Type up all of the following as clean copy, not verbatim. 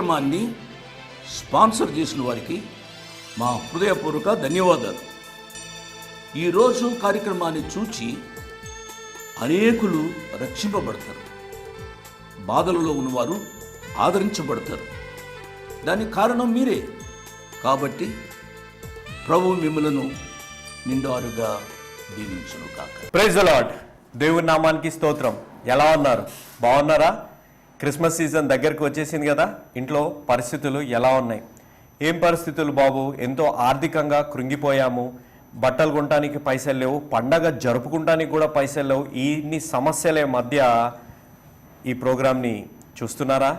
కార్యక్రమాన్ని స్పాన్సర్ చేసిన వారికి మా హృదయపూర్వక ధన్యవాదాలు. ఈరోజు కార్యక్రమాన్ని చూచి అనేకులు రక్షింపబడతారు, బాధలలో ఉన్నవారు ఆదరించబడతారు. దానికి కారణం మీరే. కాబట్టి ప్రభు మిమ్మలను నిండారుగా దీవించును కాక. Praise the lord. దేవుని నామానికి స్తోత్రం. ఎలా ఉన్నారు? బాగున్నారా? క్రిస్మస్ సీజన్ దగ్గరికి వచ్చేసింది కదా. ఇంట్లో పరిస్థితులు ఎలా ఉన్నాయి? ఏం పరిస్థితులు బాబు? ఎంతో ఆర్థికంగా కృంగిపోయాము, బట్టలు కొనడానికి పైసలు లేవు, పండగ జరుపుకుంటానికి కూడా పైసలు లేవు. ఇన్ని సమస్యల మధ్య ఈ ప్రోగ్రామ్ని చూస్తున్నారా?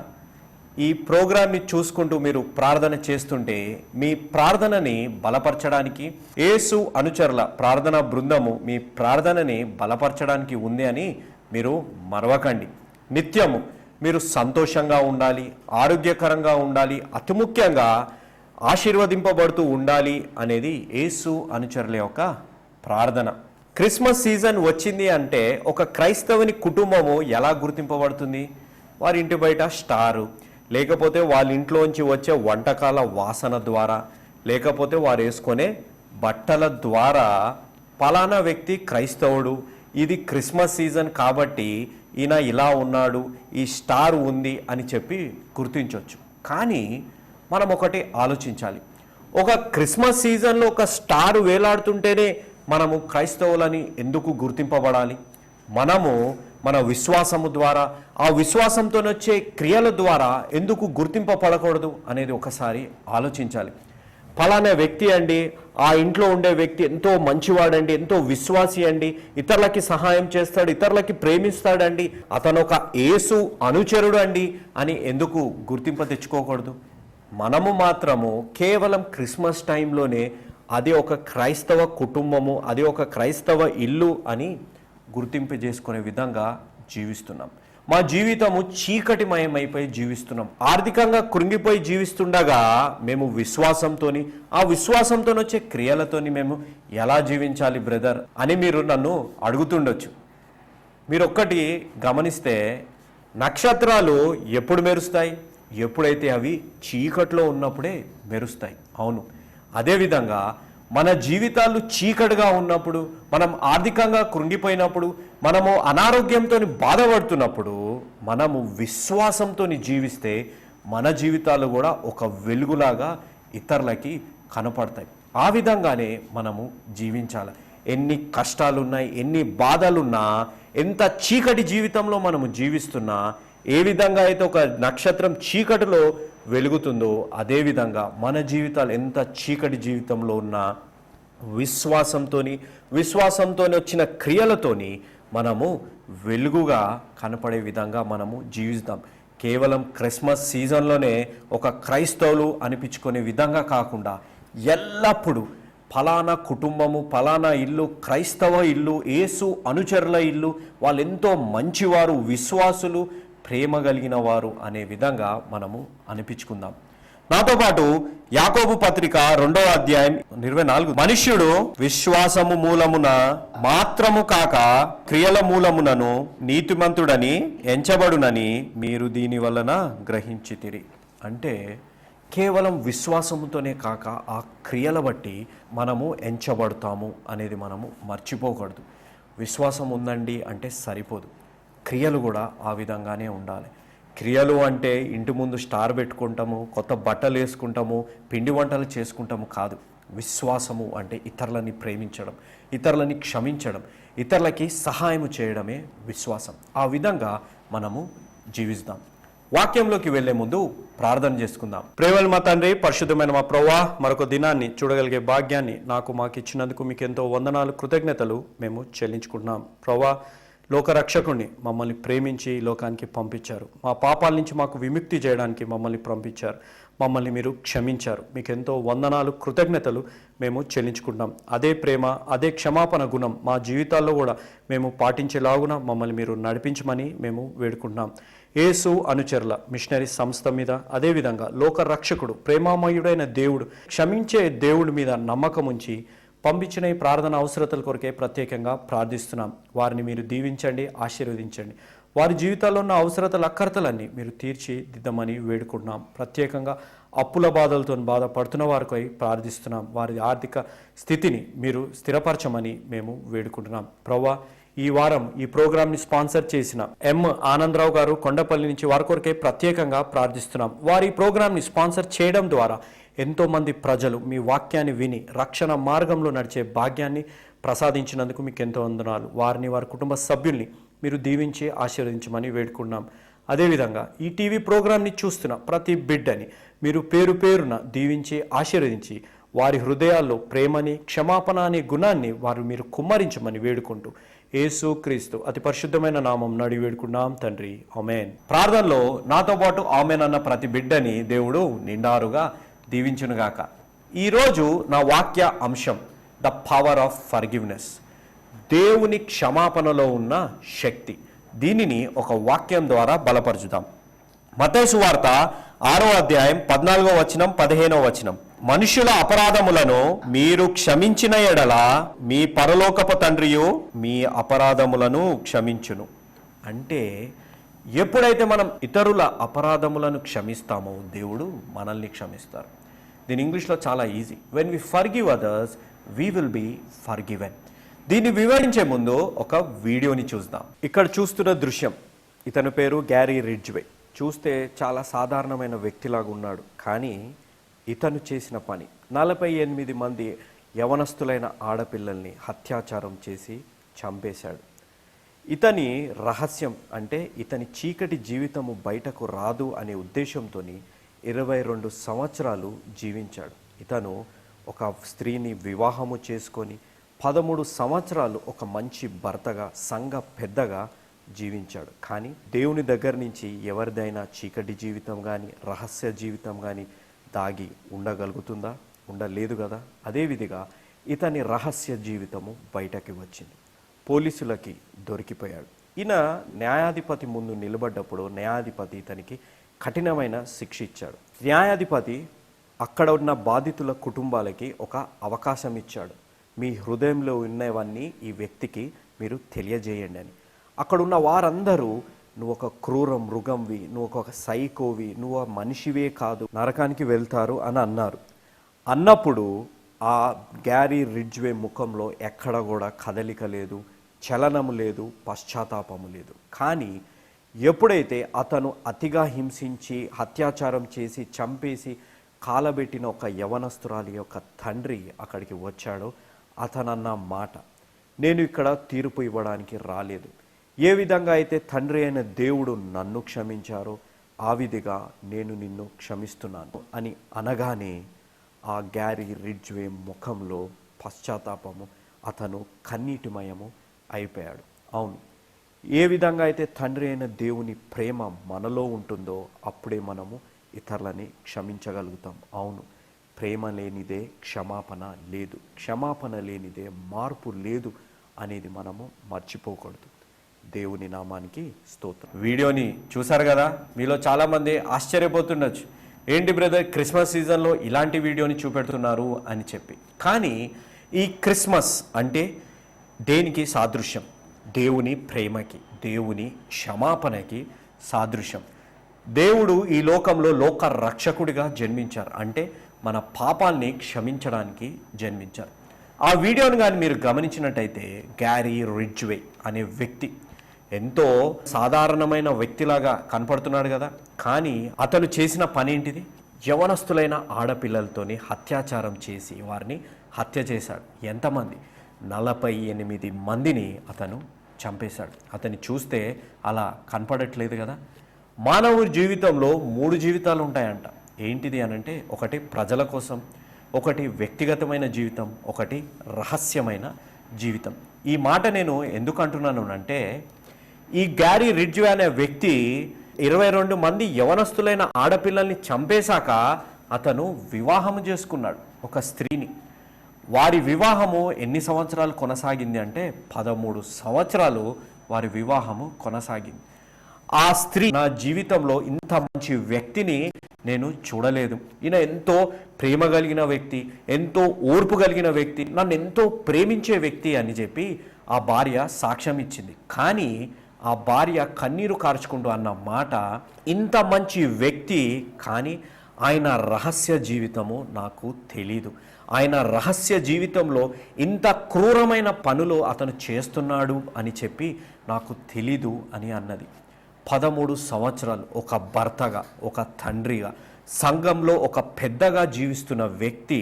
ఈ ప్రోగ్రామ్ని చూసుకుంటూ మీరు ప్రార్థన చేస్తుంటే మీ ప్రార్థనని బలపరచడానికి యేసు అనుచరుల ప్రార్థనా బృందము మీ ప్రార్థనని బలపరచడానికి ఉంది అని మీరు మరవకండి. నిత్యము మీరు సంతోషంగా ఉండాలి, ఆరోగ్యకరంగా ఉండాలి, అతి ముఖ్యంగా ఆశీర్వదింపబడుతూ ఉండాలి అనేది యేసు అనుచరుల యొక్క ప్రార్థన. క్రిస్మస్ సీజన్ వచ్చింది అంటే ఒక క్రైస్తవుని కుటుంబము ఎలా గుర్తింపబడుతుంది? వారి ఇంటి బయట స్టారు, లేకపోతే వాళ్ళ ఇంట్లోంచి వచ్చే వంటకాల వాసన ద్వారా, లేకపోతే వారు వేసుకునే బట్టల ద్వారా పలానా వ్యక్తి క్రైస్తవుడు, ఇది క్రిస్మస్ సీజన్ కాబట్టి ఈయన ఇలా ఉన్నాడు, ఈ స్టార్ ఉంది అని చెప్పి గుర్తించవచ్చు. కానీ మనం ఒకటి ఆలోచించాలి. ఒక క్రిస్మస్ సీజన్లో ఒక స్టార్ వేలాడుతుంటేనే మనము క్రైస్తవులని ఎందుకు గుర్తింపబడాలి? మనము మన విశ్వాసము ద్వారా, ఆ విశ్వాసంతో వచ్చే క్రియల ద్వారా ఎందుకు గుర్తింపబడకూడదు అనేది ఒకసారి ఆలోచించాలి. ఫలానా వ్యక్తి అండి, ఆ ఇంట్లో ఉండే వ్యక్తి ఎంతో మంచివాడండి, ఎంతో విశ్వాసి అండి, ఇతరులకి సహాయం చేస్తాడు, ఇతరులకి ప్రేమిస్తాడండి, అతను ఒక యేసు అనుచరుడు అండి అని ఎందుకు గుర్తింపు తెచ్చుకోకూడదు? మనము మాత్రము కేవలం క్రిస్మస్ టైంలోనే అది ఒక క్రైస్తవ కుటుంబము, అది ఒక క్రైస్తవ ఇల్లు అని గుర్తింపు చేసుకునే విధంగా జీవిస్తున్నాం. మా జీవితము చీకటిమయమైపోయి జీవిస్తున్నాం. ఆర్థికంగా కృంగిపోయి జీవిస్తుండగా మేము విశ్వాసంతోని, ఆ విశ్వాసంతో వచ్చే క్రియలతోని మేము ఎలా జీవించాలి బ్రదర్ అని మీరు నన్ను అడుగుతుండొచ్చు. మీరు ఒక్కటి గమనిస్తే, నక్షత్రాలు ఎప్పుడు మెరుస్తాయి? ఎప్పుడైతే అవి చీకట్లో ఉన్నప్పుడే మెరుస్తాయి. అవును, అదేవిధంగా మన జీవితాలు చీకటిగా ఉన్నప్పుడు, మనం ఆర్థికంగా కృంగిపోయినప్పుడు, మనము అనారోగ్యంతో బాధపడుతున్నప్పుడు మనము విశ్వాసంతో జీవిస్తే మన జీవితాలు కూడా ఒక వెలుగులాగా ఇతరులకి కనపడతాయి. ఆ విధంగానే మనము జీవించాలి. ఎన్ని కష్టాలున్నాయి, ఎన్ని బాధలున్నా, ఎంత చీకటి జీవితంలో మనము జీవిస్తున్నా, ఏ విధంగా అయితే ఒక నక్షత్రం చీకటిలో వెలుగుతుందో అదేవిధంగా మన జీవితాలు ఎంత చీకటి జీవితంలో ఉన్నా విశ్వాసంతో వచ్చిన క్రియలతోని మనము వెలుగుగా కనపడే విధంగా మనము జీవిస్తాం. కేవలం క్రిస్మస్ సీజన్లోనే ఒక క్రైస్తవులు అనిపించుకునే విధంగా కాకుండా ఎల్లప్పుడూ ఫలానా కుటుంబము, ఫలానా ఇల్లు క్రైస్తవ ఇల్లు, యేసు అనుచరుల ఇల్లు, వాళ్ళు ఎంతో మంచివారు, విశ్వాసులు, ప్రేమ కలిగిన వారు అనే విధంగా మనము అనిపించుకుందాం. నాతో పాటు యాకోబు పత్రిక 2వ అధ్యాయం 24, మనుష్యుడు విశ్వాసము మూలమున మాత్రము కాక క్రియల మూలమునను నీతిమంతుడని ఎంచబడునని మీరు దీని వలన గ్రహించితిరి. అంటే కేవలం విశ్వాసముతోనే కాక ఆ క్రియల బట్టి మనము ఎంచబడతాము అనేది మనము మర్చిపోకూడదు. విశ్వాసం ఉందండి అంటే సరిపోదు, క్రియలు కూడా ఆ విధంగానే ఉండాలి. క్రియలు అంటే ఇంటి ముందు స్టార్ పెట్టుకుంటాము, కొత్త బట్టలు వేసుకుంటాము, పిండి వంటలు చేసుకుంటాము కాదు. విశ్వాసము అంటే ఇతరులని ప్రేమించడం, ఇతరులని క్షమించడం, ఇతరులకి సహాయం చేయడమే విశ్వాసం. ఆ విధంగా మనము జీవిస్తాం. వాక్యంలోకి వెళ్లే ముందు ప్రార్థన చేసుకుందాం. ప్రేమల మా తండ్రి, పరిశుద్ధమైన మా ప్రభువా, మరొక దినాన్ని చూడగలిగే భాగ్యాన్ని మాకు ఇచ్చినందుకు మీకు ఎంతో వందనాలు, కృతజ్ఞతలు మేము చెల్లించుకుంటున్నాం. ప్రభువా, లోకరక్షకుణ్ణి మమ్మల్ని ప్రేమించి లోకానికి పంపించారు. మా పాపాల నుంచి మాకు విముక్తి చేయడానికి మమ్మల్ని పంపించారు. మమ్మల్ని మీరు క్షమించారు. మీకు ఎంతో వందనాలు, కృతజ్ఞతలు మేము చెల్లించుకుంటాం. అదే ప్రేమ, అదే క్షమాపణ గుణం మా జీవితాల్లో కూడా మేము పాటించేలాగున మమ్మల్ని మీరు నడిపించమని మేము వేడుకుంటున్నాం. యేసు అనుచరుల మిషనరీ సంస్థ మీద, అదేవిధంగా లోకరక్షకుడు ప్రేమామయుడైన దేవుడు, క్షమించే దేవుడి మీద నమ్మకం ఉంచి పంపించిన ఈ ప్రార్థన అవసరతల కొరకే ప్రత్యేకంగా ప్రార్థిస్తున్నాం. వారిని మీరు దీవించండి, ఆశీర్వదించండి. వారి జీవితాల్లో ఉన్న అవసరతలు అక్కరతలన్నీ మీరు తీర్చిదిద్దమని వేడుకుంటున్నాం. ప్రత్యేకంగా అప్పుల బాధలతో బాధపడుతున్న వారికై ప్రార్థిస్తున్నాం. వారి ఆర్థిక స్థితిని మీరు స్థిరపరచమని మేము వేడుకుంటున్నాం. ప్రభువా, ఈ వారం ఈ ప్రోగ్రామ్ని స్పాన్సర్ చేసిన ఆనందరావు గారు కొండపల్లి నుంచి వారి కొరకై ప్రత్యేకంగా ప్రార్థిస్తున్నాం. వారి ఈ ప్రోగ్రామ్ని స్పాన్సర్ చేయడం ద్వారా ఎంతోమంది ప్రజలు మీ వాక్యాన్ని విని రక్షణ మార్గంలో నడిచే భాగ్యాన్ని ప్రసాదించినందుకు మీకు ఎంతో వందనాలు. వారిని, వారి కుటుంబ సభ్యుల్ని మీరు దీవించి ఆశీర్వదించమని వేడుకున్నాం. అదేవిధంగా ఈ టీవీ ప్రోగ్రామ్ని చూస్తున్న ప్రతి బిడ్డని మీరు పేరు పేరున దీవించి ఆశీర్వదించి వారి హృదయాల్లో ప్రేమని, క్షమాపణ అనే గుణాన్ని మీరు కుమ్మరించమని వేడుకుంటూ యేసు క్రీస్తు అతి పరిశుద్ధమైన నామం నడి వేడుకున్నాం తండ్రి, ఆమేన్. ప్రార్థనలో నాతో పాటు ఆమేన్ అన్న ప్రతి బిడ్డని దేవుడు నిండారుగా దీవించునుగాక. ఈరోజు నా వాక్య అంశం ద పవర్ ఆఫ్ ఫర్గివ్నెస్, దేవుని క్షమాపణలో ఉన్న శక్తి. దీనిని ఒక వాక్యం ద్వారా బలపరచుదాం. మత్తయి సువార్త 6వ అధ్యాయం 14వ వచనం 15వ వచనం, మనుషుల అపరాధములను మీరు క్షమించిన ఎడల మీ పరలోకపు తండ్రియు మీ అపరాధములను క్షమించును. అంటే ఎప్పుడైతే మనం ఇతరుల అపరాధములను క్షమిస్తామో దేవుడు మనల్ని క్షమిస్తారు. దీని ఇంగ్లీష్లో చాలా easy, when we forgive others we will be forgiven. దీన్ని వివరించే ముందు ఒక వీడియోని చూద్దాం. ఇక్కడ చూస్తున్న దృశ్యం, ఇతని పేరు గ్యారీ రిడ్జ్వే. చూస్తే చాలా సాధారణమైన వ్యక్తిలాగా ఉన్నాడు. కానీ ఇతను చేసిన పని 48 మంది యవనస్తులైన ఆడపిల్లల్ని అత్యాచారం చేసి చంపేశాడు. ఇతని రహస్యం అంటే ఇతని చీకటి జీవితము బయటకు రాదు అనే ఉద్దేశంతో 22 సంవత్సరాలు జీవించాడు. ఇతను ఒక స్త్రీని వివాహము చేసుకొని 13 సంవత్సరాలు ఒక మంచి భర్తగా, సంఘ పెద్దగా జీవించాడు. కానీ దేవుని దగ్గర నుంచి ఎవరిదైనా చీకటి జీవితం కానీ, రహస్య జీవితం కానీ దాగి ఉండగలుగుతుందా? ఉండలేదు కదా. అదేవిధంగా ఇతని రహస్య జీవితము బయటకి వచ్చింది, పోలీసులకి దొరికిపోయాడు. ఈయన న్యాయాధిపతి ముందు నిలబడ్డప్పుడు న్యాయాధిపతి ఇతనికి కఠినమైన శిక్ష ఇచ్చాడు. న్యాయాధిపతి అక్కడ ఉన్న బాధితుల కుటుంబాలకి ఒక అవకాశం ఇచ్చాడు. మీ హృదయంలో ఉన్నవన్నీ ఈ వ్యక్తికి మీరు తెలియజేయండి అని. అక్కడున్న వారందరూ నువ్వు ఒక క్రూర మృగంవి, నువ్వు ఒక సైకోవి, నువ్వు మనిషివే కాదు, నరకానికి వెళ్తారు అని అన్నారు. అన్నప్పుడు ఆ గ్యారీ రిడ్జ్వే ముఖంలో ఎక్కడ కూడా కదలిక లేదు, చలనము లేదు, పశ్చాత్తాపము లేదు. కానీ ఎప్పుడైతే అతను అతిగా హింసించి అత్యాచారం చేసి చంపేసి కాలబెట్టిన ఒక యవనస్తురాలి యొక్క తండ్రి అక్కడికి వచ్చాడో అతనన్న మాట, నేను ఇక్కడ తీర్పు ఇవ్వడానికి రాలేదు. ఏ విధంగా అయితే తండ్రి అయిన దేవుడు నన్ను క్షమించారో ఆ విధిగా నేను నిన్ను క్షమిస్తున్నాను అని అనగానే ఆ గ్యారీ రిడ్జ్వే ముఖంలో పశ్చాత్తాపము, అతను కన్నీటిమయము అయిపోయాడు. అవును, ఏ విధంగా అయితే తండ్రి అయిన దేవుని ప్రేమ మనలో ఉంటుందో అప్పుడే మనము ఇతరులని క్షమించగలుగుతాం. అవును, ప్రేమ లేనిదే క్షమాపణ లేదు, క్షమాపణ లేనిదే మార్పు లేదు అనేది మనము మర్చిపోకూడదు. దేవుని నామానికి స్తోత్రం. వీడియోని చూసారు కదా, మీలో చాలామంది ఆశ్చర్యపోతుండొచ్చు, ఏంటి బ్రదర్ క్రిస్మస్ సీజన్లో ఇలాంటి వీడియోని చూపెడుతున్నారు అని చెప్పి. కానీ ఈ క్రిస్మస్ అంటే దేనికి సాదృశ్యం? దేవుని ప్రేమకి, దేవుని క్షమాపణకి సాదృశ్యం. దేవుడు ఈ లోకంలో లోక రక్షకుడిగా జన్మించారు, అంటే మన పాపాల్ని క్షమించడానికి జన్మించారు. ఆ వీడియోని కానీ మీరు గమనించినట్టయితే గ్యారీ రిడ్జ్వే అనే వ్యక్తి ఎంతో సాధారణమైన వ్యక్తిలాగా కనపడుతున్నాడు కదా. కానీ అతను చేసిన పని ఏంటిది? యవనస్తులైన ఆడపిల్లలతోని అత్యాచారం చేసి వారిని హత్య చేశాడు. ఎంతమంది? 48 మందిని అతను చంపేశాడు. అతన్ని చూస్తే అలా కనపడట్లేదు కదా. మానవుడి జీవితంలో 3 జీవితాలు ఉంటాయంట. ఏంటిది అనంటే, ఒకటి ప్రజల కోసం, ఒకటి వ్యక్తిగతమైన జీవితం, ఒకటి రహస్యమైన జీవితం. ఈ మాట నేను ఎందుకు అంటున్నాను అంటే, ఈ గ్యారీ రిడ్జ్వే అనే వ్యక్తి 22 మంది యవనస్తులైన ఆడపిల్లల్ని చంపేశాక అతను వివాహం చేసుకున్నాడు ఒక స్త్రీని. వారి వివాహము ఎన్ని సంవత్సరాలు కొనసాగింది అంటే 13 సంవత్సరాలు వారి వివాహము కొనసాగింది. ఆ స్త్రీ, నా జీవితంలో ఇంత మంచి వ్యక్తిని నేను చూడలేదు, ఈయన ఎంతో ప్రేమ కలిగిన వ్యక్తి, ఎంతో ఓర్పు కలిగిన వ్యక్తి, నన్ను ఎంతో ప్రేమించే వ్యక్తి అని చెప్పి ఆ భార్య సాక్ష్యం ఇచ్చింది. కానీ ఆ భార్య కన్నీరు కార్చుకుంటూ అన్న మాట, ఇంత మంచి వ్యక్తి కానీ ఆయన రహస్య జీవితము నాకు తెలీదు, ఆయన రహస్య జీవితంలో ఇంత క్రూరమైన పనులు అతను చేస్తున్నాడు అని చెప్పి నాకు తెలీదు అని అన్నది. 13 సంవత్సరాలు ఒక భర్తగా, ఒక తండ్రిగా, సంఘంలో ఒక పెద్దగా జీవిస్తున్న వ్యక్తి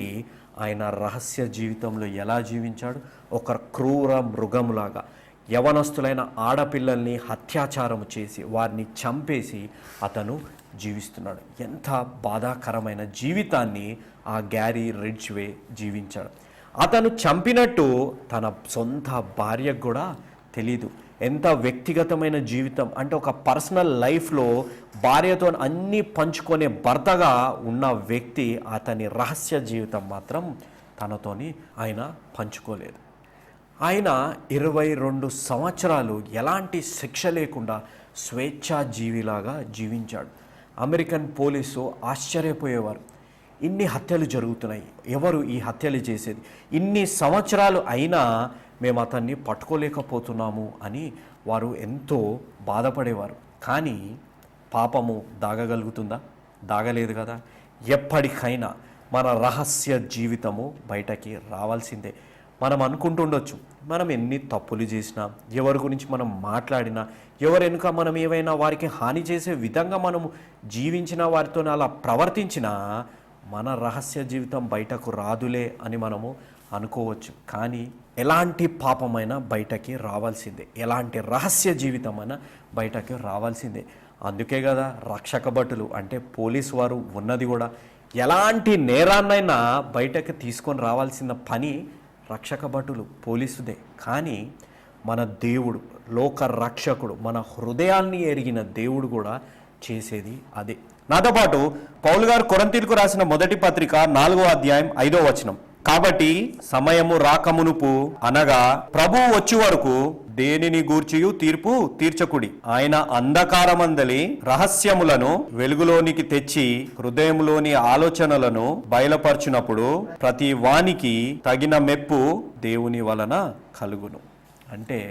ఆయన రహస్య జీవితంలో ఎలా జీవించాడు? ఒక క్రూర మృగములాగా యవనస్తులైన ఆడపిల్లల్ని అత్యాచారం చేసి వారిని చంపేసి అతను జీవిస్తున్నాడు. ఎంత బాధాకరమైన జీవితాన్ని ఆ గ్యారీ రిడ్జ్వే జీవించాడు. అతను చంపినట్టు తన సొంత భార్యకు కూడా తెలీదు. ఎంత వ్యక్తిగతమైన జీవితం అంటే, ఒక పర్సనల్ లైఫ్లో భార్యతో అన్నీ పంచుకునే భర్తగా ఉన్న వ్యక్తి అతని రహస్య జీవితం మాత్రం తనతోని ఆయన పంచుకోలేదు. ఆయన 22 సంవత్సరాలు ఎలాంటి శిక్ష లేకుండా స్వేచ్ఛా జీవిలాగా జీవించాడు. అమెరికన్ పోలీసు ఆశ్చర్యపోయేవారు, ఇన్ని హత్యలు జరుగుతున్నాయి, ఎవరు ఈ హత్యలు చేసేది, ఇన్ని సంవత్సరాలు అయినా మేము అతన్ని పట్టుకోలేకపోతున్నాము అని వారు ఎంతో బాధపడేవారు. కానీ పాపము దాగగలుగుతుందా? దాగలేదు కదా. ఎప్పటికైనా మన రహస్య జీవితము బయటకి రావాల్సిందే. మనం అనుకుంటుండొచ్చు, మనం ఎన్ని తప్పులు చేసినా, ఎవరి గురించి మనం మాట్లాడినా, ఎవరెనుక మనం ఏవైనా వారికి హాని చేసే విధంగా మనము జీవించిన, వారితో అలా ప్రవర్తించినా మన రహస్య జీవితం బయటకు రాదులే అని మనము అనుకోవచ్చు. కానీ ఎలాంటి పాపమైనా బయటకి రావాల్సిందే, ఎలాంటి రహస్య జీవితమైనా బయటకి రావాల్సిందే. అందుకే కదా రక్షక భటులు అంటే పోలీసు వారు ఉన్నది కూడా. ఎలాంటి నేరాన్నైనా బయటకి తీసుకొని రావాల్సిన పని రక్షక భటులు, పోలీసుదే. కానీ మన దేవుడు, లోక రక్షకుడు, మన హృదయాన్ని ఎరిగిన దేవుడు కూడా చేసేది అదే. నాతో పాటు పౌలు గారు కొరింథీయులకు రాసిన మొదటి పత్రిక 4వ అధ్యాయం 5వ వచనం. కాబట్టి సమయము రాకమునుపు అనగా ప్రభువు వచ్చి వరకు దేనిని గూర్చియు తీర్పు తీర్చకుడి. ఆయన అంధకారమందలి రహస్యములను వెలుగులోనికి తెచ్చి హృదయములోని ఆలోచనలను బయలుపరచునప్పుడు ప్రతి వానికి తగిన మెప్పు దేవుని వలన కలుగును. అంటే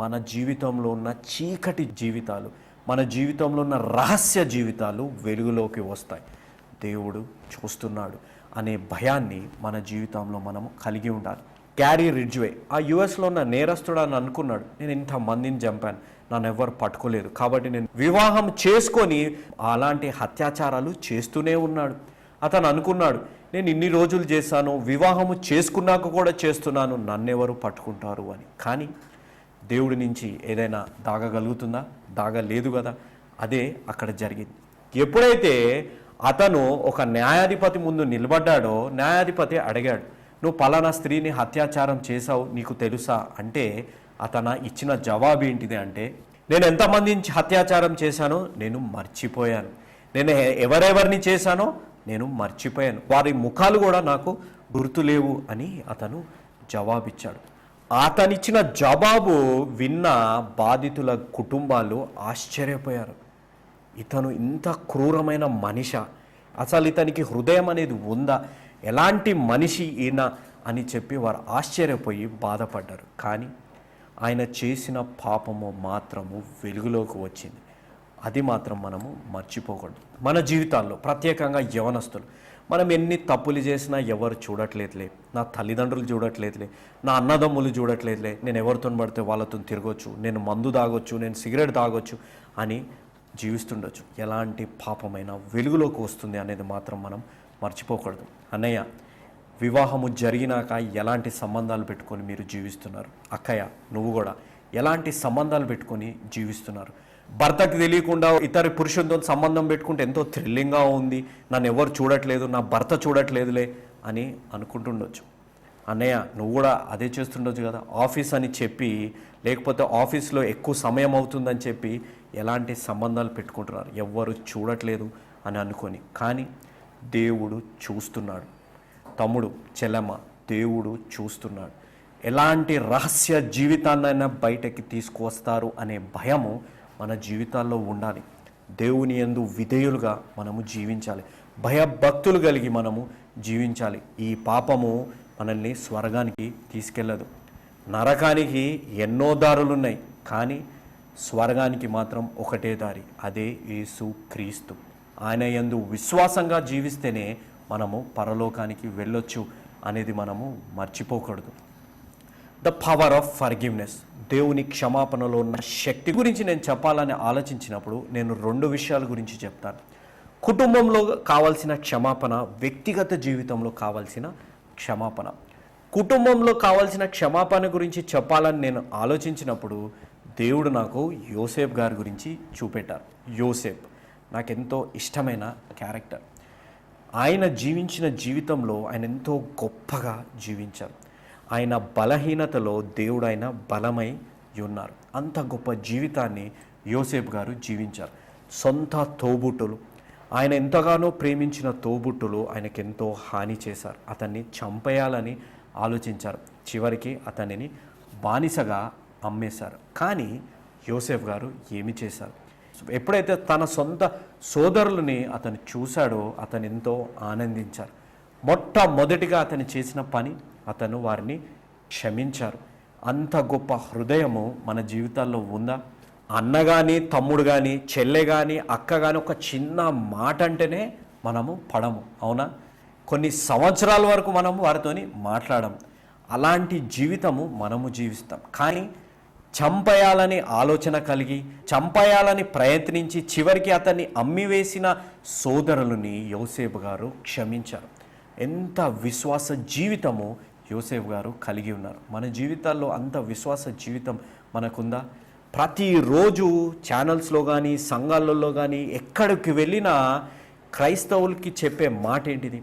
మన జీవితంలో ఉన్న చీకటి జీవితాలు, మన జీవితంలో ఉన్న రహస్య జీవితాలు వెలుగులోకి వస్తాయి. దేవుడు చూస్తున్నాడు అనే భయాన్ని మన జీవితంలో మనము కలిగి ఉండాలి. గ్యారీ రిడ్జ్వే ఆ యుఎస్లో ఉన్న నేరస్తుడు అని అనుకున్నాడు, నేను ఇంతమందిని చంపాను, నన్ను ఎవరు పట్టుకోలేదు, కాబట్టి నేను వివాహం చేసుకొని అలాంటి అత్యాచారాలు చేస్తూనే ఉన్నాడు. అతను అనుకున్నాడు, నేను ఇన్ని రోజులు చేశాను, వివాహము చేసుకున్నాక కూడా చేస్తున్నాను, నన్నెవరు పట్టుకుంటారు అని. కానీ దేవుడి నుంచి ఏదైనా దాగగలుగుతుందా? దాగలేదు కదా. అదే అక్కడ జరిగింది. ఎప్పుడైతే అతను ఒక న్యాయాధిపతి ముందు నిలబడ్డాడో, న్యాయాధిపతి అడిగాడు, నువ్వు పలానా స్త్రీని అత్యాచారం చేశావు, నీకు తెలుసా అంటే అతను ఇచ్చిన జవాబు ఏంటిది అంటే, నేను ఎంతమందిని అత్యాచారం చేశానో నేను మర్చిపోయాను, నేను ఎవరెవరిని చేశానో నేను మర్చిపోయాను, వారి ముఖాలు కూడా నాకు గుర్తులేవు అని అతను జవాబిచ్చాడు. అతనిచ్చిన జవాబు విన్న బాధితుల కుటుంబాలు ఆశ్చర్యపోయారు. ఇతను ఇంత క్రూరమైన మనిషి, అసలు ఇతనికి హృదయం అనేది ఉందా, ఎలాంటి మనిషి ఈయన అని చెప్పి వారు ఆశ్చర్యపోయి బాధపడ్డారు. కానీ ఆయన చేసిన పాపము మాత్రము వెలుగులోకి వచ్చింది. అది మాత్రం మనము మర్చిపోకూడదు. మన జీవితాల్లో ప్రత్యేకంగా యవనస్తులు మనం ఎన్ని తప్పులు చేసినా ఎవరు చూడట్లేదులే, నా తల్లిదండ్రులు చూడట్లేదులే, నా అన్నదమ్ములు చూడట్లేదులే, నేను ఎవరితో పడితే వాళ్ళతో తిరగొచ్చు, నేను మందు తాగొచ్చు, నేను సిగరెట్ తాగొచ్చు అని జీవిస్తుండొచ్చు. ఎలాంటి పాపమైనా వెలుగులోకి వస్తుంది అనేది మాత్రం మనం మర్చిపోకూడదు. అన్నయ్య, వివాహము జరిగినాక ఎలాంటి సంబంధాలు పెట్టుకొని మీరు జీవిస్తున్నారు? అక్కయ్య, నువ్వు కూడా ఎలాంటి సంబంధాలు పెట్టుకొని జీవిస్తున్నారు? భర్తకు తెలియకుండా ఇతర పురుషులతో సంబంధం పెట్టుకుంటే ఎంతో థ్రిల్లింగ్గా ఉంది, నన్ను ఎవరు చూడట్లేదు, నా భర్త చూడట్లేదులే అని అనుకుంటుండొచ్చు. అన్నయ్య, నువ్వు కూడా అదే చేస్తుండొచ్చు కదా. ఆఫీస్ అని చెప్పి, లేకపోతే ఆఫీస్లో ఎక్కువ సమయం అవుతుందని చెప్పి ఎలాంటి సంబంధాలు పెట్టుకుంటున్నారు, ఎవ్వరు చూడట్లేదు అని అనుకొని. కానీ దేవుడు చూస్తున్నాడు. తమ్ముడు, చెల్లెమ్మ, దేవుడు చూస్తున్నాడు. ఎలాంటి రహస్య జీవితాన్నైనా బయటకి తీసుకువస్తారు అనే భయము మన జీవితాల్లో ఉండాలి. దేవుని యందు విధేయులుగా మనము జీవించాలి, భయభక్తులు కలిగి మనము జీవించాలి. ఈ పాపము మనల్ని స్వర్గానికి తీసుకెళ్ళదు. నరకానికి ఎన్నో దారులున్నాయి, కానీ స్వర్గానికి మాత్రం ఒకటే దారి, అదే యేసు క్రీస్తు. ఆయన యందు విశ్వాసంగా జీవిస్తేనే మనము పరలోకానికి వెళ్ళొచ్చు అనేది మనము మర్చిపోకూడదు. ద పవర్ ఆఫ్ ఫర్గివ్నెస్, దేవుని క్షమాపణలో ఉన్న శక్తి గురించి నేను చెప్పాలని ఆలోచించినప్పుడు నేను 2 విషయాల గురించి చెప్తాను. కుటుంబంలో కావాల్సిన క్షమాపణ, వ్యక్తిగత జీవితంలో కావాల్సిన క్షమాపణ. కుటుంబంలో కావాల్సిన క్షమాపణ గురించి చెప్పాలని నేను ఆలోచించినప్పుడు దేవుడు నాకు యోసేపు గారి గురించి చూపెట్టారు. యోసేపు నాకెంతో ఇష్టమైన క్యారెక్టర్. ఆయన జీవించిన జీవితంలో ఆయన ఎంతో గొప్పగా జీవించారు. ఆయన బలహీనతలో దేవుడు ఆయన బలమై ఉన్నారు. అంత గొప్ప జీవితాన్ని యోసేపు గారు జీవించారు. సొంత తోబుట్టులు, ఆయన ఎంతగానో ప్రేమించిన తోబుట్టులు ఆయనకెంతో హాని చేశారు. అతన్ని చంపేయాలని ఆలోచించారు. చివరికి అతనిని బానిసగా అమ్మేశారు. కానీ యోసేపు గారు ఏమి చేశారు? ఎప్పుడైతే తన సొంత సోదరులని అతను చూశాడో అతను ఎంతో ఆనందించారు. మొట్టమొదటిగా అతను చేసిన పని, అతను వారిని క్షమించారు. అంత గొప్ప హృదయము మన జీవితాల్లో ఉందా? అన్న కానీ, తమ్ముడు కానీ, చెల్లె కానీ, అక్క కానీ ఒక చిన్న మాట అంటేనే మనము పడము, అవునా? కొన్ని సంవత్సరాల వరకు మనము వారితోని మాట్లాడము. అలాంటి జీవితము మనము జీవిస్తాం. కానీ చంపేయాలని ఆలోచన కలిగి, చంపేయాలని ప్రయత్నించి చివరికి అతన్ని అమ్మివేసిన సోదరులని యోసేపు గారు క్షమించారు. ఎంత విశ్వాస జీవితము యోసేపు గారు కలిగి ఉన్నారు. మన జీవితాల్లో అంత విశ్వాస జీవితం మనకుందా? ప్రతిరోజు ఛానల్స్లో కానీ, సంఘాలలో కానీ, ఎక్కడికి వెళ్ళినా క్రైస్తవులకి చెప్పే మాట ఏంటిది?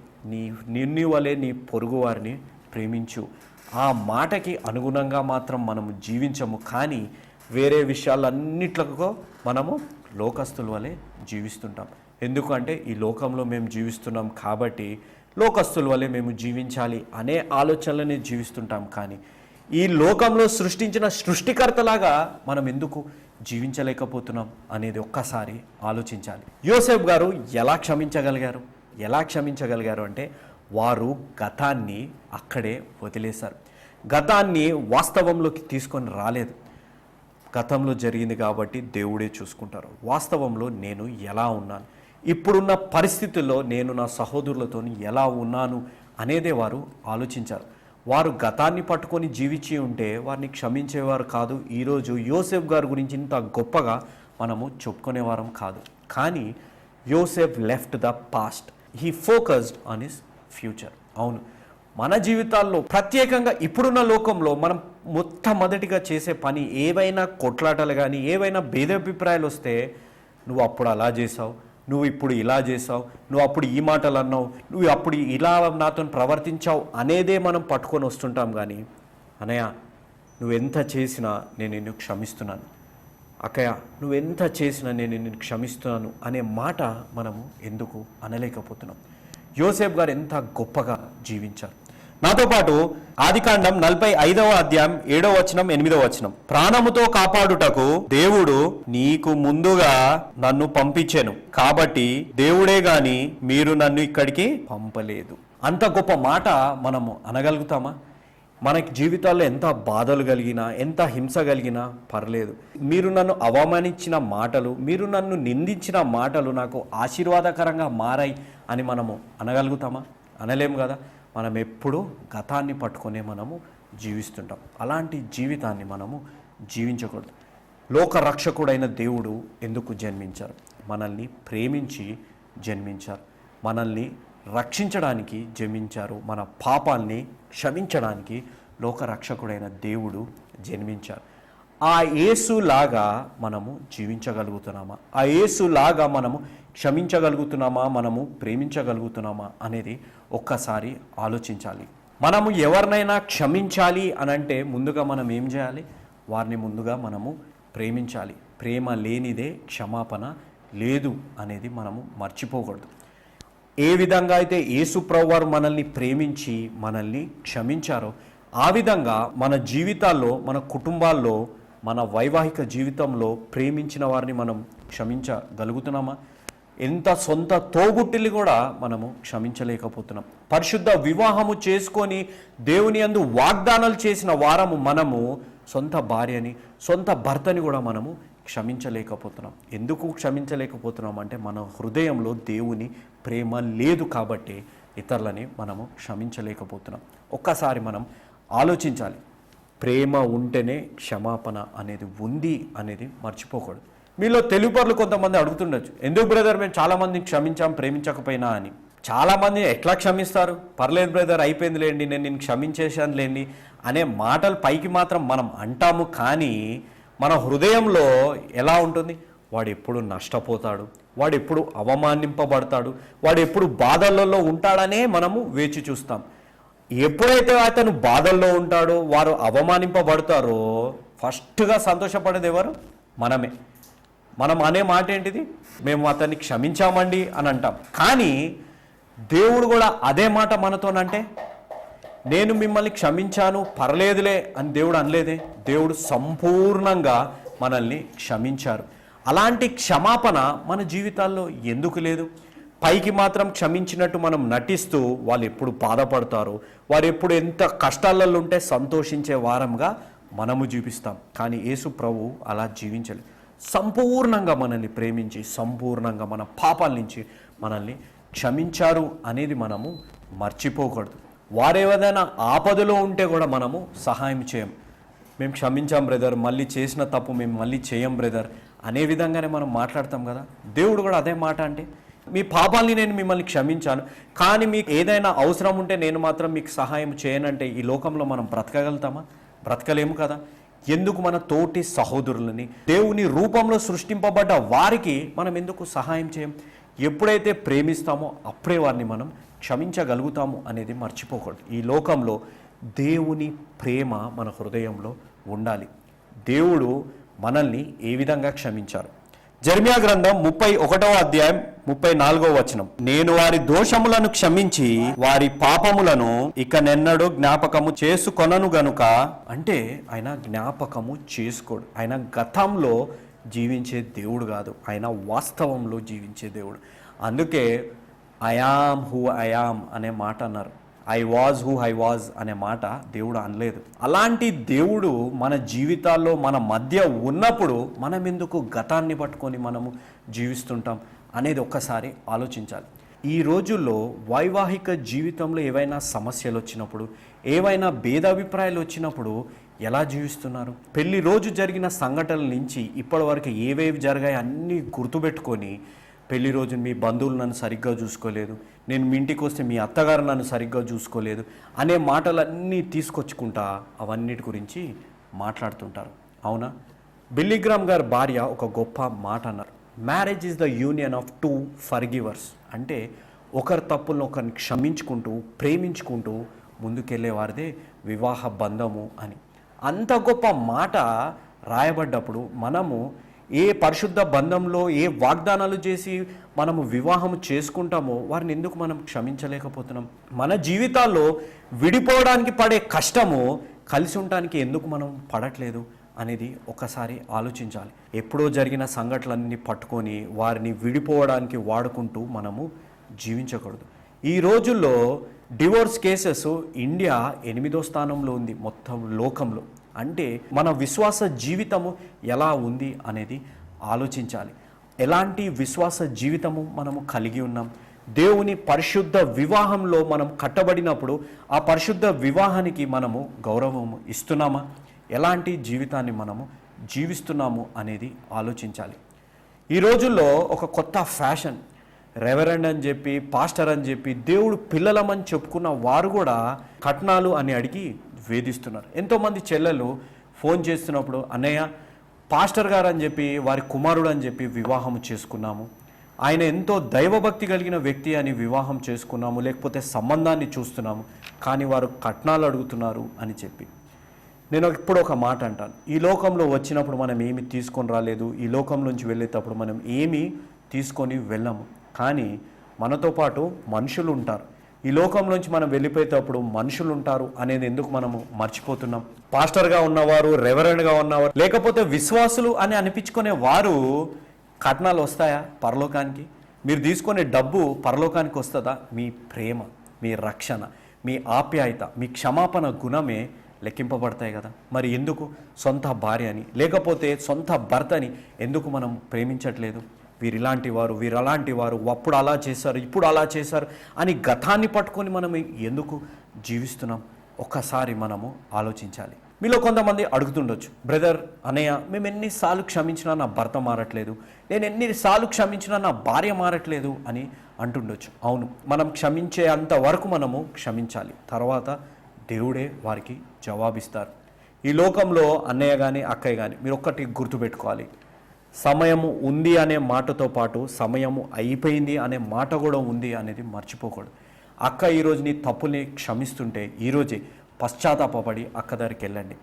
నిన్ను వలె నీ పొరుగు వారిని ప్రేమించు. ఆ మాటకి అనుగుణంగా మాత్రం మనము జీవించము. కానీ వేరే విషయాలన్నిట్లకు మనము లోకస్తుల వలె జీవిస్తుంటాం. ఎందుకంటే ఈ లోకంలో మేము జీవిస్తున్నాం కాబట్టి లోకస్తుల వలె మేము జీవించాలి అనే ఆలోచనలనే జీవిస్తుంటాం. కానీ ఈ లోకంలో సృష్టించిన సృష్టికర్తలాగా మనం ఎందుకు జీవించలేకపోతున్నాం అనేది ఒక్కసారి ఆలోచించాలి. యోసేపు గారు ఎలా క్షమించగలిగారు అంటే వారు గతాన్ని అక్కడే వదిలేశారు. గతాన్ని వాస్తవంలోకి తీసుకొని రాలేదు. గతంలో జరిగింది కాబట్టి దేవుడే చూసుకుంటారు. వాస్తవంలో నేను ఎలా ఉన్నాను, ఇప్పుడున్న పరిస్థితుల్లో నేను నా సహోదరులతో ఎలా ఉన్నాను అనేదే వారు ఆలోచించారు. వారు గతాన్ని పట్టుకొని జీవించి ఉంటే వారిని క్షమించేవారు కాదు. ఈరోజు యోసేపు గారి గురించి ఇంత గొప్పగా మనము చెప్పుకునేవారం కాదు. కానీ Yosef left the past, he focused on his future. అవును, మన జీవితాల్లో ప్రత్యేకంగా ఇప్పుడున్న లోకంలో మనం మొట్టమొదటిగా చేసే పని, ఏవైనా కొట్లాటలు కానీ, ఏవైనా భేదాభిప్రాయాలు వస్తే, నువ్వు అప్పుడు అలా చేసావు, నువ్వు ఇప్పుడు ఇలా చేసావు, నువ్వు అప్పుడు ఈ మాటలు అన్నావు, నువ్వు అప్పుడు ఇలా నాతో ప్రవర్తించావు అనేదే మనం పట్టుకొని వస్తుంటాం. కానీ అన్నయ్య నువ్వెంత చేసినా నేను నిన్ను క్షమిస్తున్నాను, అక్కయ్య నువ్వెంత చేసినా నేను నిన్ను క్షమిస్తున్నాను అనే మాట మనము ఎందుకు అనలేకపోతున్నాం? యోసేపు గారు ఎంత గొప్పగా జీవించారు. నాతో పాటు ఆదికాండం 45వ అధ్యాయం 7వ వచనం 8వ వచనం, ప్రాణముతో కాపాడుటకు దేవుడు నీకు ముందుగా నన్ను పంపించెను, కాబట్టి దేవుడే గాని మీరు నన్ను ఇక్కడికి పంపలేదు. అంత గొప్ప మాట మనము అనగలుగుతామా? మనకి జీవితాల్లో ఎంత బాధలు కలిగినా, ఎంత హింస కలిగినా పర్లేదు, మీరు నన్ను అవమానించిన మాటలు, మీరు నన్ను నిందించిన మాటలు నాకు ఆశీర్వాదకరంగా మారాయి అని మనము అనగలుగుతామా? అనలేము కదా. మనం ఎప్పుడూ గతాన్ని పట్టుకునే మనము జీవిస్తుంటాం. అలాంటి జీవితాన్ని మనము జీవించకూడదు. లోక రక్షకుడైన దేవుడు ఎందుకు జన్మించారు? మనల్ని ప్రేమించి జన్మించారు, మనల్ని రక్షించడానికి జన్మించారు, మన పాపాల్ని క్షమించడానికి లోక రక్షకుడైన దేవుడు జన్మించారు. ఆ యేసులాగా మనము జీవించగలుగుతున్నామా? ఆ యేసులాగా మనము క్షమించగలుగుతున్నామా? మనము ప్రేమించగలుగుతున్నామా అనేది ఒక్కసారి ఆలోచించాలి. మనము ఎవరినైనా క్షమించాలి అనంటే ముందుగా మనం ఏం చేయాలి? వారిని ముందుగా మనము ప్రేమించాలి. ప్రేమ లేనిదే క్షమాపణ లేదు అనేది మనము మర్చిపోకూడదు. ఏ విధంగా అయితే యేసు ప్రభువారు మనల్ని ప్రేమించి మనల్ని క్షమించారో ఆ విధంగా మన జీవితాల్లో, మన కుటుంబాల్లో, మన వైవాహిక జీవితంలో ప్రేమించిన వారిని మనం క్షమించగలుగుతున్నామా? ఎంత సొంత తోబుట్టిల్ని కూడా మనము క్షమించలేకపోతున్నాం. పరిశుద్ధ వివాహము చేసుకొని దేవుని యందు వాగ్దానాలు చేసిన వారము మనము సొంత భార్యని, సొంత భర్తని కూడా మనము క్షమించలేకపోతున్నాం. ఎందుకు క్షమించలేకపోతున్నాం అంటే మన హృదయంలో దేవుని ప్రేమ లేదు కాబట్టి ఇతరులని మనము క్షమించలేకపోతున్నాం. ఒక్కసారి మనం ఆలోచించాలి. ప్రేమ ఉంటేనే క్షమాపణ అనేది ఉంది అనేది మర్చిపోకూడదు. మీలో తెలుగుపరులు కొంతమంది అడుగుతుండొచ్చు, ఎందుకు బ్రదర్ మేము చాలామందిని క్షమించాం ప్రేమించకపోయినా అని. చాలామంది ఎట్లా క్షమిస్తారు, పర్లేదు బ్రదర్ అయిపోయిందిలేండి నేను నిన్ను క్షమించేశాను లేండి అనే మాటలు పైకి మాత్రం మనం అంటాము, కానీ మన హృదయంలో ఎలా ఉంటుంది, వాడు ఎప్పుడు నష్టపోతాడు, వాడు ఎప్పుడు అవమానింపబడతాడు, వాడు ఎప్పుడు బాధలలో ఉంటాడనే మనము వేచి చూస్తాం. ఎప్పుడైతే అతను బాధల్లో ఉంటాడో, వారు అవమానింపబడతారో ఫస్ట్గా సంతోషపడేది ఎవరు? మనమే. మనం అనే మాట ఏంటిది, మేము అతన్ని క్షమించామండి అని అంటాం. కానీ దేవుడు కూడా అదే మాట మనతోనంటే, నేను మిమ్మల్ని క్షమించాను పర్లేదులే అని దేవుడు అనలేదే. దేవుడు సంపూర్ణంగా మనల్ని క్షమించారు. అలాంటి క్షమాపణ మన జీవితాల్లో ఎందుకు లేదు? పైకి మాత్రం క్షమించినట్టు మనం నటిస్తూ వాళ్ళు ఎప్పుడు బాధపడతారో, వారు ఎప్పుడు ఎంత కష్టాలలో ఉంటే సంతోషించే వారంగా మనము జీవిస్తాం. కానీ యేసు ప్రభు అలా జీవించలేదు. సంపూర్ణంగా మనల్ని ప్రేమించి సంపూర్ణంగా మన పాపాల నుంచి మనల్ని క్షమించారు అనేది మనము మర్చిపోకూడదు. వారేదైనా ఆపదలో ఉంటే కూడా మనము సహాయం చేయం. మేము క్షమించాం బ్రదర్, మళ్ళీ చేసిన తప్పు మేము మళ్ళీ చేయం బ్రదర్ అనే విధంగానే మనం మాట్లాడతాం కదా. దేవుడు కూడా అదే మాట అంటే, మీ పాపాలని నేను మిమ్మల్ని క్షమించాను, కానీ మీకు ఏదైనా అవసరం ఉంటే నేను మాత్రం మీకు సహాయం చేయనంటే ఈ లోకంలో మనం బ్రతకగలుగుతామా? బ్రతకలేము కదా. ఎందుకు మన తోటి సహోదరులని, దేవుని రూపంలో సృష్టింపబడ్డ వారికి మనం ఎందుకు సహాయం చేయం? ఎప్పుడైతే ప్రేమిస్తామో అప్పుడే వారిని మనం క్షమించగలుగుతాము అనేది మర్చిపోకూడదు. ఈ లోకంలో దేవుని ప్రేమ మన హృదయంలో ఉండాలి. దేవుడు మనల్ని ఏ విధంగా క్షమించారు? జెర్మియా గ్రంథం 31వ అధ్యాయం 34వ వచనం, నేను వారి దోషములను క్షమించి వారి పాపములను ఇక నెన్నడూ జ్ఞాపకము చేసుకొనను గనుక. అంటే ఆయన జ్ఞాపకము చేసుకోడు. ఆయన గతంలో జీవించే దేవుడు కాదు, ఆయన వాస్తవంలో జీవించే దేవుడు. అందుకే I am who I am అనే మాట అన్నారు. I was who I was అనే మాట దేవుడు అనలేదు. అలాంటి దేవుడు మన జీవితాల్లో మన మధ్య ఉన్నప్పుడు మనం ఎందుకు గతాన్ని పట్టుకొని మనము జీవిస్తుంటాం అనేది ఒక్కసారి ఆలోచించాలి. ఈ రోజుల్లో వైవాహిక జీవితంలో ఏవైనా సమస్యలు వచ్చినప్పుడు, ఏవైనా భేదాభిప్రాయాలు వచ్చినప్పుడు ఎలా జీవిస్తున్నారు? పెళ్లి రోజు జరిగిన సంఘటనల నుంచి ఇప్పటి వరకు ఏవేవి జరిగాయి అన్నీ గుర్తుపెట్టుకొని, పెళ్లి రోజు మీ బంధువులు నన్ను సరిగ్గా చూసుకోలేదు, నేను మీ ఇంటికి వస్తే మీ అత్తగారు నన్ను సరిగ్గా చూసుకోలేదు అనే మాటలన్నీ తీసుకొచ్చుకుంటా అవన్నిటి గురించి మాట్లాడుతుంటారు. అవునా? బిల్లీగ్రామ్ గారి భార్య ఒక గొప్ప మాట అన్నారు, marriage is the union of two forgivers. అంటే ఒకరి తప్పులను ఒకరిని క్షమించుకుంటూ ప్రేమించుకుంటూ ముందుకెళ్ళే వారిదే వివాహ బంధము అని. అంత గొప్ప మాట రాయబడ్డప్పుడు మనము ఏ పరిశుద్ధ బంధంలో ఏ వాగ్దానాలు చేసి మనము వివాహం చేసుకుంటామో వారిని ఎందుకు మనం క్షమించలేకపోతున్నాం? మన జీవితాల్లో విడిపోవడానికి పడే కష్టము కలిసి ఉండటానికి ఎందుకు మనం పడట్లేదు అనేది ఒకసారి ఆలోచించాలి. ఎప్పుడో జరిగిన సంఘటనలన్నీ పట్టుకొని వారిని విడిపోవడానికి వాడుకుంటూ మనము జీవించకూడదు. ఈ రోజుల్లో డివోర్స్ కేసెస్ ఇండియా 8వ స్థానంలో ఉంది మొత్తం లోకంలో. అంటే మన విశ్వాస జీవితము ఎలా ఉంది అనేది ఆలోచించాలి. ఎలాంటి విశ్వాస జీవితము మనము కలిగి ఉన్నాం? దేవుని పరిశుద్ధ వివాహంలో మనం కట్టబడినప్పుడు ఆ పరిశుద్ధ వివాహానికి మనము గౌరవం ఇస్తున్నామా? ఎలాంటి జీవితాన్ని మనము జీవిస్తున్నాము అనేది ఆలోచించాలి. ఈ రోజుల్లో ఒక కొత్త ఫ్యాషన్, రెవరెండ్ అని చెప్పి పాస్టర్ అని చెప్పి దేవుడు పిల్లలమని చెప్పుకున్న వారు కూడా కట్నాలు అని అడిగి వేధిస్తున్నారు. ఎంతోమంది చెల్లెలు ఫోన్ చేస్తున్నప్పుడు, అన్నయ్య పాస్టర్ గారు అని చెప్పి వారి కుమారుడు అని చెప్పి వివాహం చేసుకున్నాము, ఆయన ఎంతో దైవభక్తి కలిగిన వ్యక్తి అని వివాహం చేసుకున్నాము, లేకపోతే సంబంధాన్ని చూస్తున్నాము, కానీ వారు కట్నాలు అడుగుతున్నారు అని చెప్పి. నేను ఇప్పుడు ఒక మాట అంటాను, ఈ లోకంలో వచ్చినప్పుడు మనం ఏమి తీసుకొని రాలేదు, ఈ లోకం నుంచి వెళ్ళేటప్పుడు మనం ఏమీ తీసుకొని వెళ్ళాము, కానీ మనతో పాటు మనుషులు ఉంటారు. ఈ లోకంలోంచి మనం వెళ్ళిపోయేటప్పుడు మనుషులు ఉంటారు అనేది ఎందుకు మనము మర్చిపోతున్నాం? పాస్టర్గా ఉన్నవారు, రెవరెండ్గా ఉన్నవారు, లేకపోతే విశ్వాసులు అని అనిపించుకునే వారు కట్నాలు వస్తాయా పరలోకానికి? మీరు తీసుకునే డబ్బు పరలోకానికి వస్తుందా? మీ ప్రేమ, మీ రక్షణ, మీ ఆప్యాయత, మీ క్షమాపణ గుణమే లెక్కింపబడతాయి కదా. మరి ఎందుకు సొంత భార్యని లేకపోతే సొంత భర్తని ఎందుకు మనం ప్రేమించట్లేదు? వీరు ఇలాంటి వారు, వీరు అలాంటి వారు, అప్పుడు అలా చేశారు, ఇప్పుడు అలా చేశారు అని గతాన్ని పట్టుకొని మనం ఎందుకు జీవిస్తున్నాం? ఒక్కసారి మనము ఆలోచించాలి. మీలో కొంతమంది అడుగుతుండొచ్చు, బ్రదర్ అన్నయ్య, మేము ఎన్నిసార్లు క్షమించినా నా భర్త మారట్లేదు, నేను ఎన్నిసార్లు క్షమించినా నా భార్య మారట్లేదు అని అంటుండొచ్చు. అవును, మనం క్షమించే అంతవరకు మనము క్షమించాలి. తర్వాత దేవుడే వారికి జవాబిస్తారు. ఈ లోకంలో అన్నయ్య కానీ అక్కయ్య కానీ మీరు ఒక్కటి గుర్తుపెట్టుకోవాలి, సమయము ఉంది అనే మాటతో పాటు సమయము అయిపోయింది అనే మాట కూడా ఉంది అనేది మర్చిపోకూడదు. అక్క ఈరోజు నీ తప్పుని క్షమిస్తుంటే ఈరోజే పశ్చాత్తాపడి అక్క దగ్గరికి వెళ్ళండి.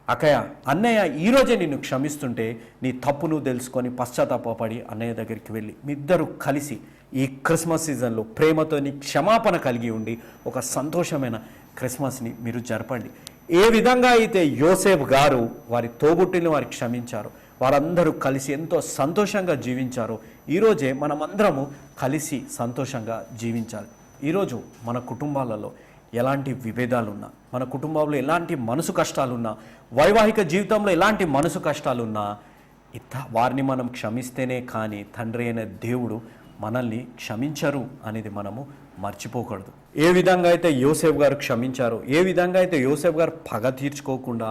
అక్కయ్య, అన్నయ్య ఈరోజే నిన్ను క్షమిస్తుంటే నీ తప్పును తెలుసుకొని పశ్చాత్తాపడి అన్నయ్య దగ్గరికి వెళ్ళి మీ ఇద్దరు కలిసి ఈ క్రిస్మస్ సీజన్లో ప్రేమతోని క్షమాపణ కలిగి ఉండి ఒక సంతోషమైన క్రిస్మస్ని మీరు జరపండి. ఏ విధంగా అయితే యోసేపు గారు వారి తోబుట్టుని వారికి క్షమించారో, వారందరూ కలిసి ఎంతో సంతోషంగా జీవించారో, ఈరోజే మనమందరము కలిసి సంతోషంగా జీవించాలి. ఈరోజు మన కుటుంబాలలో ఎలాంటి విభేదాలున్నా, మన కుటుంబంలో ఎలాంటి మనసు కష్టాలున్నా, వైవాహిక జీవితంలో ఎలాంటి మనసు కష్టాలున్నా వారిని మనం క్షమిస్తేనే కానీ తండ్రి అయిన దేవుడు మనల్ని క్షమించరు అనేది మనము మర్చిపోకూడదు. ఏ విధంగా అయితే యోసేపు గారు క్షమించారో, ఏ విధంగా అయితే యోసేపు గారు పగ తీర్చుకోకుండా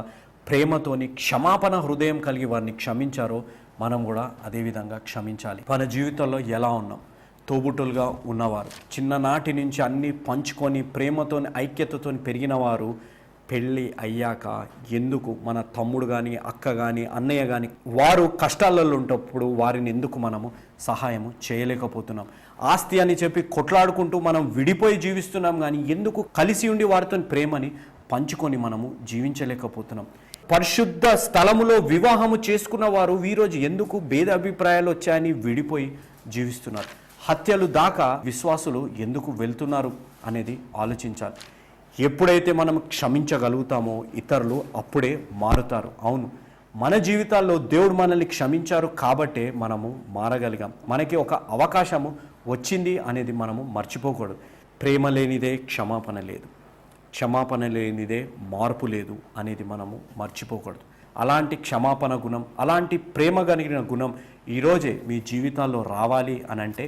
ప్రేమతోని క్షమాపణ హృదయం కలిగి వారిని క్షమించారో, మనం కూడా అదేవిధంగా క్షమించాలి. మన జీవితంలో ఎలా ఉన్నాం? తోబుట్టులుగా ఉన్నవారు, చిన్ననాటి నుంచి అన్నీ పంచుకొని ప్రేమతోని ఐక్యతతో పెరిగిన వారు పెళ్ళి అయ్యాక ఎందుకు మన తమ్ముడు కానీ అక్క కానీ అన్నయ్య కానీ వారు కష్టాలలో ఉన్నప్పుడు వారిని ఎందుకు మనము సహాయము చేయలేకపోతున్నాం? ఆస్తి అని చెప్పి కొట్లాడుకుంటూ మనం విడిపోయి జీవిస్తున్నాం, కానీ ఎందుకు కలిసి ఉండి వారితో ప్రేమని పంచుకొని మనము జీవించలేకపోతున్నాం? పరిశుద్ధ స్థలములో వివాహము చేసుకున్న వారు ఈరోజు ఎందుకు భేదాభిప్రాయాలు వచ్చాయని విడిపోయి జీవిస్తున్నారు? హత్యలు దాకా విశ్వాసులు ఎందుకు వెళ్తున్నారు అనేది ఆలోచించాలి. ఎప్పుడైతే మనం క్షమించగలుగుతామో ఇతరులు అప్పుడే మారుతారు. అవును, మన జీవితాల్లో దేవుడు మనల్ని క్షమించారు కాబట్టే మనము మారగలిగాం. మనకి ఒక అవకాశము వచ్చింది అనేది మనము మర్చిపోకూడదు. ప్రేమ లేనిదే క్షమాపణ లేదు, క్షమాపణ లేనిదే మార్పు లేదు అనేది మనము మర్చిపోకూడదు. అలాంటి క్షమాపణ గుణం, అలాంటి ప్రేమ కలిగిన గుణం ఈరోజే మీ జీవితాల్లో రావాలి అనంటే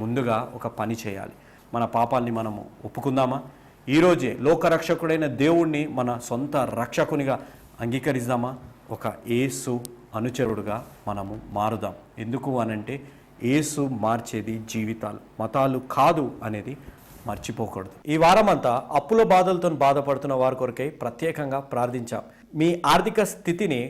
ముందుగా ఒక పని చేయాలి. మన పాపాలని మనము ఒప్పుకుందామా? ఈరోజే లోకరక్షకుడైన దేవుణ్ణి మన సొంత రక్షకునిగా అంగీకరిద్దామా? ఒక యేసు అనుచరుడుగా మనము మారుదాం. ఎందుకు అనంటే యేసు మార్చేది జీవితాలు, మతాలు కాదు అనేది మర్చిపోకూడదు. ఈ వారమంతా అప్పుల బాధలతో బాధపడుతున్న వారి కొరకై ప్రత్యేకంగా ప్రార్థించాం. మీ ఆర్థిక స్థితిని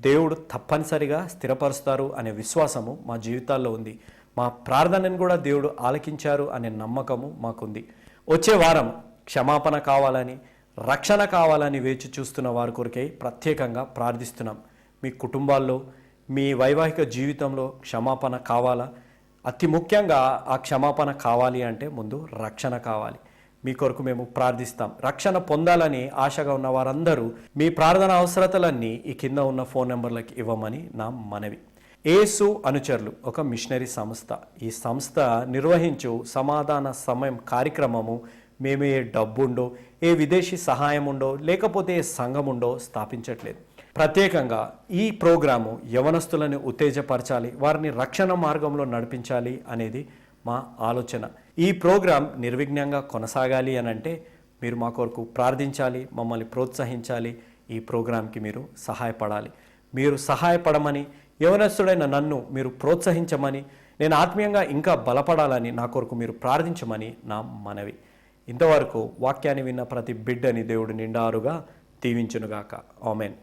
దేవుడు తప్పనిసరిగా స్థిరపరుస్తారు అనే విశ్వాసము మా జీవితాల్లో ఉంది. మా ప్రార్థనను కూడా దేవుడు ఆలకించారు అనే నమ్మకము మాకుంది. వచ్చే వారం క్షమాపణ కావాలని, రక్షణ కావాలని వేచి చూస్తున్న వారి కొరకై ప్రత్యేకంగా ప్రార్థిస్తున్నాం. మీ కుటుంబాల్లో, మీ వైవాహిక జీవితంలో క్షమాపణ కావాలా? అతి ముఖ్యంగా ఆ క్షమాపణ కావాలి అంటే ముందు రక్షణ కావాలి. మీ కొరకు మేము ప్రార్థిస్తాం. రక్షణ పొందాలని ఆశగా ఉన్న వారందరూ మీ ప్రార్థన అవసరతలన్నీ ఈ కింద ఉన్న ఫోన్ నెంబర్లకు ఇవ్వమని నా మనవి. యేసు అనుచరులు ఒక మిషనరీ సంస్థ. ఈ సంస్థ నిర్వహించు సమాధాన సమయం కార్యక్రమము మేము ఏ డబ్బుండో, ఏ విదేశీ సహాయం ఉండో, లేకపోతే ఏ సంఘం ఉండో స్థాపించట్లేదు. ప్రత్యేకంగా ఈ ప్రోగ్రాము యవనస్తులను ఉత్తేజపరచాలి, వారిని రక్షణ మార్గంలో నడిపించాలి అనేది మా ఆలోచన. ఈ ప్రోగ్రాం నిర్విఘ్నంగా కొనసాగాలి అనంటే మీరు మా కొరకు ప్రార్థించాలి, మమ్మల్ని ప్రోత్సహించాలి, ఈ ప్రోగ్రాంకి మీరు సహాయపడాలి. మీరు సహాయపడమని, యవనస్తుడైన నన్ను మీరు ప్రోత్సహించమని, నేను ఆత్మీయంగా ఇంకా బలపడాలని నా కొరకు మీరు ప్రార్థించమని నా మనవి. ఇంతవరకు వాక్యాన్ని విన్న ప్రతి బిడ్డని దేవుడు నిండారుగా దీవించునుగాక. ఆమేన్.